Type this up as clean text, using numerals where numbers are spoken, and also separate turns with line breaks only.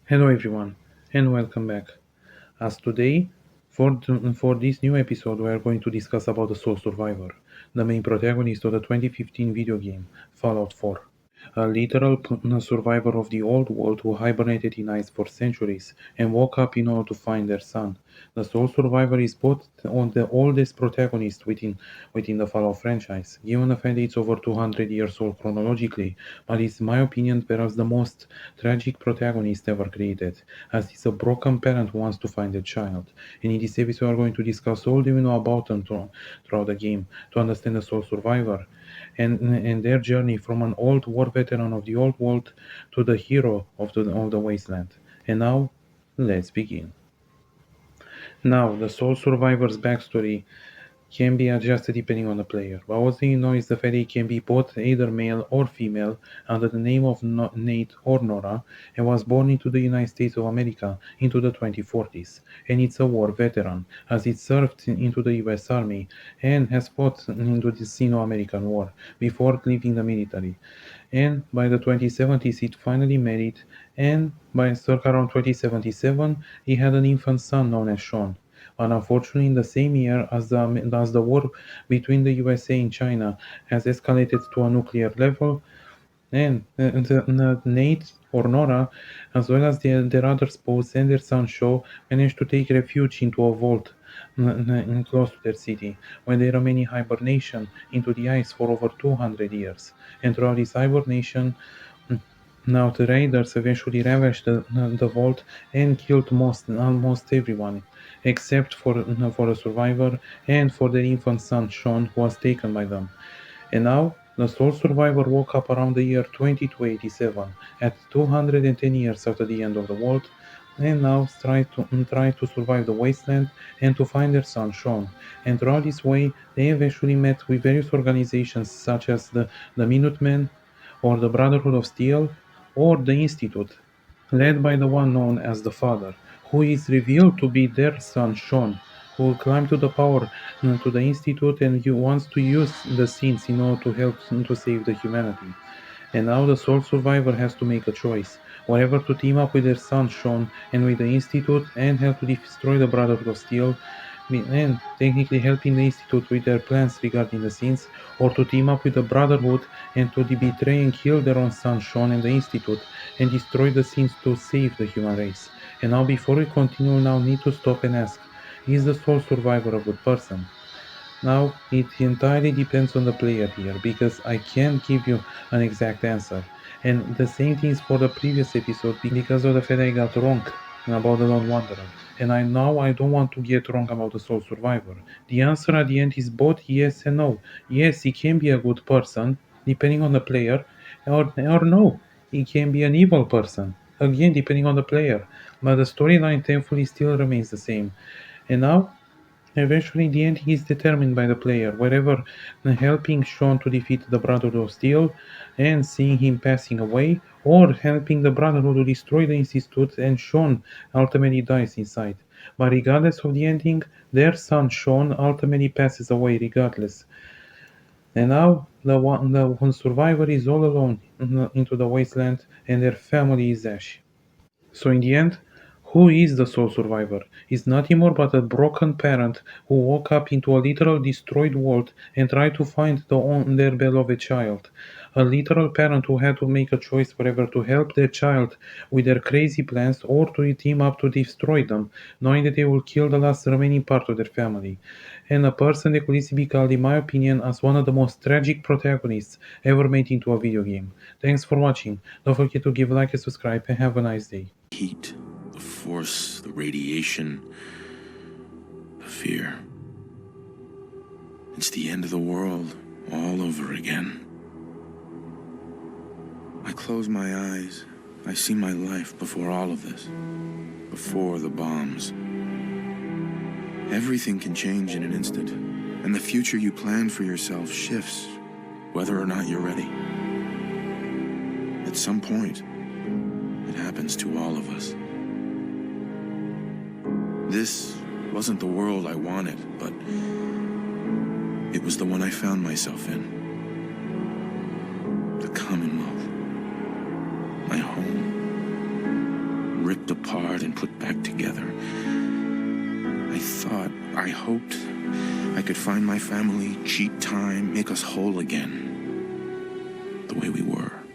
Hello everyone, and welcome back. As today, for this new episode, we are going to discuss about the Soul Survivor, the main protagonist of the 2015 video game Fallout 4. A literal survivor of the old world who hibernated in ice for centuries and woke up in order to find their son. The sole survivor is both on the oldest protagonist within the Fallout franchise, given the fact it's over 200 years old chronologically, but is, in my opinion, perhaps the most tragic protagonist ever created, as he's a broken parent who wants to find a child. And in this episode, we're going to discuss all that we know about them throughout the game to understand the sole survivor and their journey from an old war veteran of the old world to the hero of the wasteland. And now, let's begin. Now, the sole survivor's backstory can be adjusted depending on the player, but what you know is the fact he can be both either male or female under the name of Nate or Nora, and was born into the United States of America into the 2040s, and it's a war veteran, as it served into the US Army and has fought into the Sino-American War before leaving the military. And by the 2070s it finally married, and by circa around 2077 he had an infant son known as Sean. But unfortunately, in the same year as the war between the USA and China has escalated to a nuclear level, and Nate or Nora, as well as their other spouse and their son Shaw, managed to take refuge into a vault close to their city, where they remain in hibernation into the ice for over 200 years. And throughout this hibernation, now the raiders eventually ravaged the vault and killed almost everyone, except for a survivor and for their infant son Sean, who was taken by them. And now, the sole survivor woke up around the year 2287, at 210 years after the end of the world, and now try to survive the wasteland and to find their son Sean. And throughout this way, they eventually met with various organizations such as the Minutemen, or the Brotherhood of Steel, or the Institute, led by the one known as the Father, who is revealed to be their son Sean, who will climb to the power to the Institute and he wants to use the scenes in order to help to save the humanity. And now the sole survivor has to make a choice, whether to team up with their son Sean and with the Institute and help to destroy the Brotherhood of Steel, and technically helping the Institute with their plans regarding the scenes, or to team up with the Brotherhood and to betray and kill their own son Sean and the Institute and destroy the scenes to save the human race. And now before we continue, we now need to stop and ask, is the sole survivor a good person? Now, it entirely depends on the player here, because I can't give you an exact answer. And the same thing is for the previous episode, because of the fact I got wrong about the Lone Wanderer. And I don't want to get wrong about the Soul Survivor. The answer at the end is both yes and no. Yes, he can be a good person, depending on the player, or no, he can be an evil person. Again, depending on the player. But the storyline thankfully still remains the same. And now, eventually, the ending is determined by the player, wherever helping Sean to defeat the Brotherhood of Steel and seeing him passing away, or helping the Brotherhood to destroy the Institute and Sean ultimately dies inside. But regardless of the ending, their son Sean ultimately passes away regardless. And now the one survivor is all alone into the wasteland and their family is ash. So in the end, who is the sole survivor? Is nothing more but a broken parent who woke up into a literal destroyed world and tried to find their beloved child. A literal parent who had to make a choice whether to help their child with their crazy plans or to team up to destroy them, knowing that they will kill the last remaining part of their family. And a person that could easily be called, in my opinion, as one of the most tragic protagonists ever made into a video game. Thanks for watching. Don't forget to give a like and subscribe, and have a nice day.
Heat, the force, the radiation, the fear. It's the end of the world all over again. I close my eyes. I see my life before all of this. Before the bombs. Everything can change in an instant, and the future you plan for yourself shifts, whether or not you're ready. At some point, it happens to all of us. This wasn't the world I wanted, but it was the one I found myself in. The Commonwealth. My home. ripped apart and put back together. I hoped I could find my family, cheat time, make us whole again, the way we were.